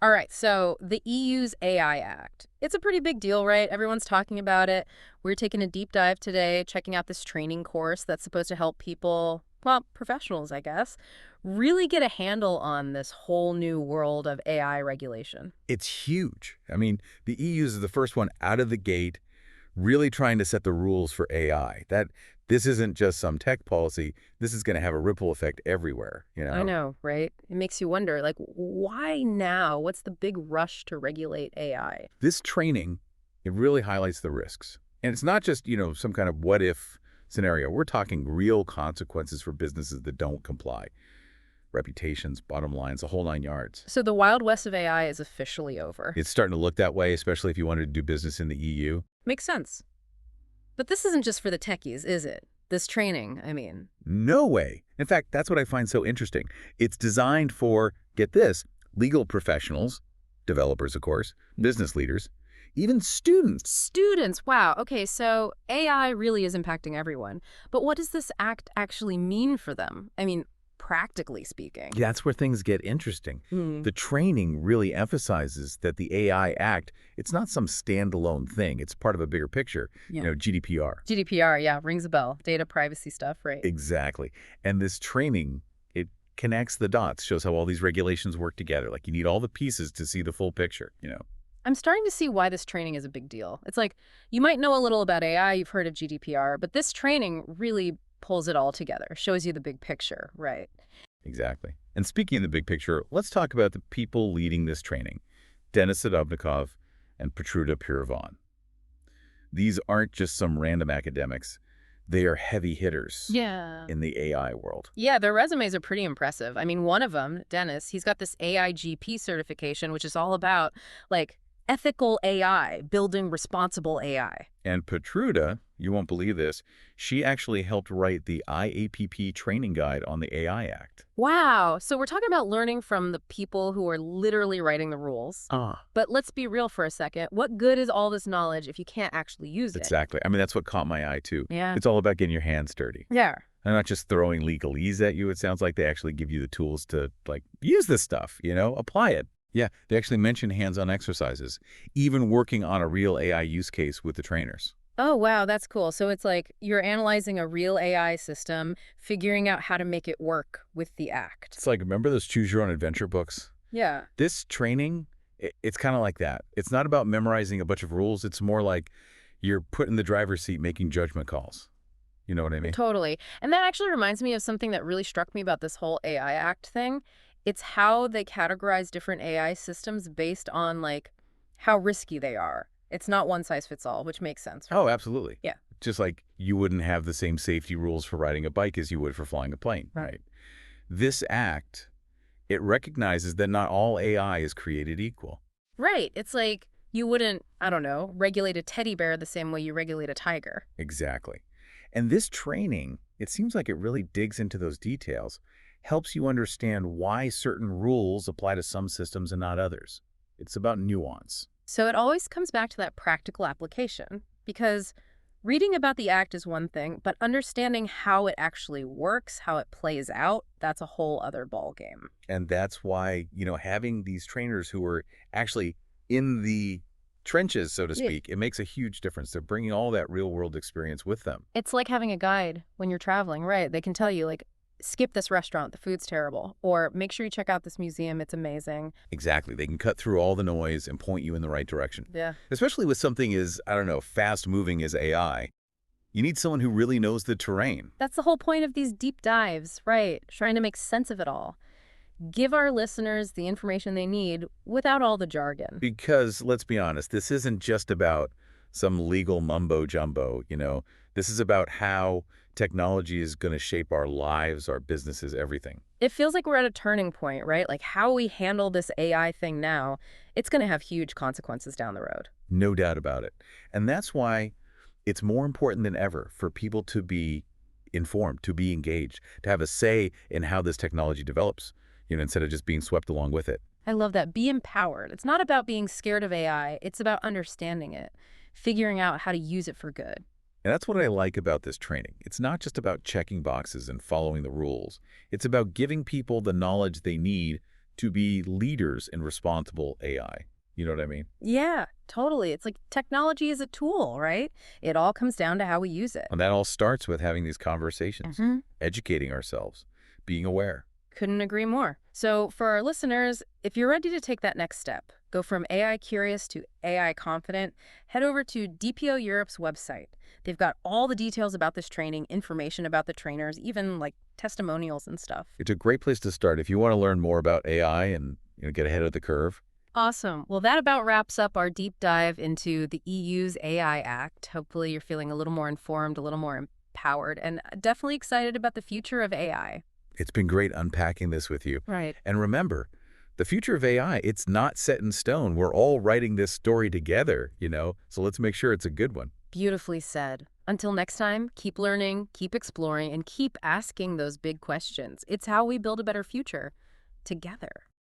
All right, so the EU's AI Act. It's a pretty big deal, right? Everyone's talking about it. We're taking a deep dive today, checking out this training course that's supposed to help people, well, professionals, I guess, really get a handle on this whole new world of AI regulation. It's huge. I mean, the EU is the first one out of the gate really trying to set the rules for AI. This isn't just some tech policy. This is going to have a ripple effect everywhere, you I know. know, right? It makes you wonder, like, why now? What's the big rush to regulate AI? This training, it really highlights the risks. And it's not just, some kind of what if scenario. We're talking real consequences for businesses that don't comply. Reputations, bottom lines, the whole nine yards. So the Wild West of AI is officially over. It's starting to look that way, especially if you wanted to do business in the EU. Makes sense. But this isn't just for the techies, is it? This training, I mean. No way. In fact, that's what I find so interesting. It's designed for, get this, legal professionals, developers, of course, business leaders, even students. Students, wow. Okay, so AI really is impacting everyone. But what does this act actually mean for them? I mean, practically speaking. That's where things get interesting. Hmm. The training really emphasizes that the AI Act, it's not some standalone thing. It's part of a bigger picture, Yeah. GDPR. GDPR, yeah, rings a bell. Data privacy stuff, right? Exactly. And this training, it connects the dots, shows how all these regulations work together. Like you need all the pieces to see the full picture. I'm starting to see why this training is a big deal. It's like, you might know a little about AI, you've heard of GDPR, but this training really pulls it all together, shows you the big picture, right? Exactly. And speaking of the big picture, let's talk about the people leading this training, Denis Sadovnikov and Petruda Piravan. These aren't just some random academics. They are heavy hitters Yeah. in the AI world. Yeah, their resumes are pretty impressive. I mean, one of them, Dennis, he's got this AIGP certification, which is all about, like, ethical AI, building responsible AI. And Petruda, you won't believe this, she actually helped write the IAPP training guide on the AI Act. Wow. So we're talking about learning from the people who are literally writing the rules. Ah. But let's be real for a second. What good is all this knowledge if you can't actually use it? Exactly. I mean, that's what caught my eye, too. Yeah. It's all about getting your hands dirty. Yeah. And not just throwing legalese at you. It sounds like they actually give you the tools to, use this stuff, apply it. Yeah, they actually mention hands-on exercises, even working on a real AI use case with the trainers. Oh, wow, that's cool. So it's like you're analyzing a real AI system, figuring out how to make it work with the act. It's like, remember those Choose Your Own Adventure books? Yeah. This training, it's kind of like that. It's not about memorizing a bunch of rules. It's more like you're put in the driver's seat making judgment calls. You know what I mean? Totally. And that actually reminds me of something that really struck me about this whole AI Act thing. It's how they categorize different AI systems based on, like, how risky they are. It's not one size fits all, which makes sense. Oh, absolutely. Yeah. Just like you wouldn't have the same safety rules for riding a bike as you would for flying a plane, right? This act, it recognizes that not all AI is created equal. Right. It's like you wouldn't, I don't know, regulate a teddy bear the same way you regulate a tiger. Exactly. And this training, it seems like it really digs into those details, helps you understand why certain rules apply to some systems and not others. It's about nuance. So it always comes back to that practical application, because reading about the act is one thing, but understanding how it actually works, how it plays out, that's a whole other ballgame. And that's why, having these trainers who are actually in the trenches, so to Yeah. speak, it makes a huge difference. They're bringing all that real world experience with them. It's like having a guide when you're traveling, right? They can tell you, like, skip this restaurant, the food's terrible, or make sure you check out this museum, it's amazing. Exactly. They can cut through all the noise and point you in the right direction. Yeah. Especially with something as, I don't know, fast moving as AI. You need someone who really knows the terrain. That's the whole point of these deep dives, right? Trying to make sense of it all. Give our listeners the information they need without all the jargon. Because, let's be honest, this isn't just about some legal mumbo jumbo, This is about how technology is going to shape our lives, our businesses, everything. It feels like we're at a turning point, right? Like how we handle this AI thing now, it's going to have huge consequences down the road. No doubt about it. And that's why it's more important than ever for people to be informed, to be engaged, to have a say in how this technology develops, instead of just being swept along with it. I love that. Be empowered. It's not about being scared of AI. It's about understanding it, figuring out how to use it for good. And that's what I like about this training. It's not just about checking boxes and following the rules. It's about giving people the knowledge they need to be leaders in responsible AI. You know what I mean? Yeah, totally. It's like technology is a tool, right? It all comes down to how we use it. And that all starts with having these conversations, hmm educating ourselves, being aware. Couldn't agree more. So, for our listeners, if you're ready to take that next step, go from AI curious to AI confident, head over to DPO Europe's website. They've got all the details about this training, information about the trainers, even like testimonials and stuff. It's a great place to start if you want to learn more about AI and get ahead of the curve. Awesome. Well, that about wraps up our deep dive into the EU's AI Act. Hopefully, you're feeling a little more informed, a little more empowered, and definitely excited about the future of AI. It's been great unpacking this with you. Right. And remember, the future of AI, it's not set in stone. We're all writing this story together. So let's make sure it's a good one. Beautifully said. Until next time, keep learning, keep exploring, and keep asking those big questions. It's how we build a better future together.